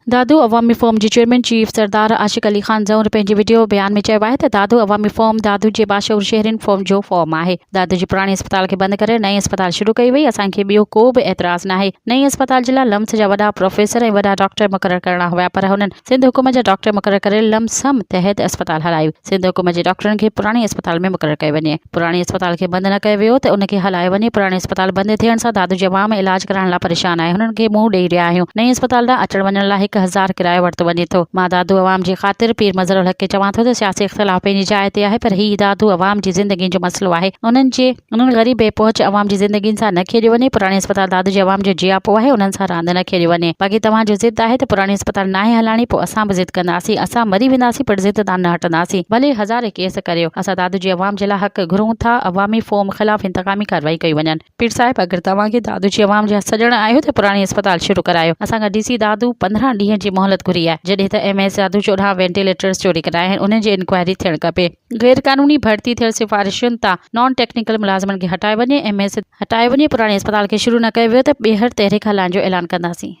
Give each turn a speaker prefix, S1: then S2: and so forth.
S1: दादू अवामी फ़ोरम जी chairman chief सरदार आशिक अली ख़ान ज़ऊर पंहिंजे video बयान में चयो आहे त दादू अवामी फ़ोरम दादू जे बाशऊर शहरियुनि फ़ोरम जो फ़ोरम आहे। दादू जे पुराणे अस्पताल खे बंदि करे नई अस्पताल शुरू कई वई। असांखे ॿियो को बि एतिराज़ नाहे। नई अस्पताल जे लाइ लम्स जा वॾा प्रोफेसर ऐं वॾा डॉक्टर मुक़ररु करणा हुआ, पर हुननि सिंध हुकूमत जा डॉक्टर मुक़ररु करे लमसम तहत अस्पताल हलायो। सिंध हुकूमत जे डॉक्टरनि खे पुराणी अस्पताल में मुक़ररु कयो वञे। पुराणी अस्पताल खे बंदि न कयो वियो त उनखे हलायो वञे। पुराणे अस्पताल बंदि थियण सां दादू जे अवाम इलाज कराइण लाइ परेशान आहे। हुननि खे मुंहुं ॾेई रहिया आहियूं। नई अस्पताल ॾांहुं अचण वञण लाइ 1000 किरायो वरितो वञे थो। मां दादू अवाम जे ख़ातिर पीर मज़हरुल हक़ खे चवां थो त सियासी इख़्तिलाफ़ पंहिंजी जाइ ते आहे, पर हीउ दादू अवाम जी ज़िंदगी जो मसइलो आहे। उन्हनि ग़रीब बेपहुच अवाम जी ज़िंदगी सां न खेॾियो वञे। पुराणी अस्पताल दादू जे अवाम जो जियापो आहे, उन्हनि सां रांदि न खेॾी वञे। बाक़ी तव्हांजो ज़िद आहे त पुराणी अस्पताल नाहे हलाइणी, पोइ असां बि ज़िद कंदासीं। असां मरी वेंदासीं, पर ज़िद तां न हटंदासीं। भले हज़ारे केस करियो, असां दादू जे अवाम जे लाइ हक़ घुरूं था। अवामी फ़ोरम ख़िलाफ़ इंतकामी कार्रवाई कई वञनि। पीर साहिब, अगरि तव्हांखे दादू जे अवाम जा सॼण आहियो त पुराणी अस्पताल शुरू करायो। असांखां डीसी दादू 15 ॾींहं जी मोहलत घुरी आहे, जॾहिं त MS दादू 14 वेंटिलेटर्स चोरी कया आहिनि। उन्हनि जी इंक्वायरी थियणु खपे। गैर क़ानूनी भर्ती थियल सिफ़ारिशुनि तां नॉन टेक्निकल मुलाज़िमनि खे हटाए वञे। MS हटाए वञे। पुराणे अस्पताल खे शुरू न कयो वियो त ॿीहर तहरीक हलाइण जो ऐलान कंदासीं।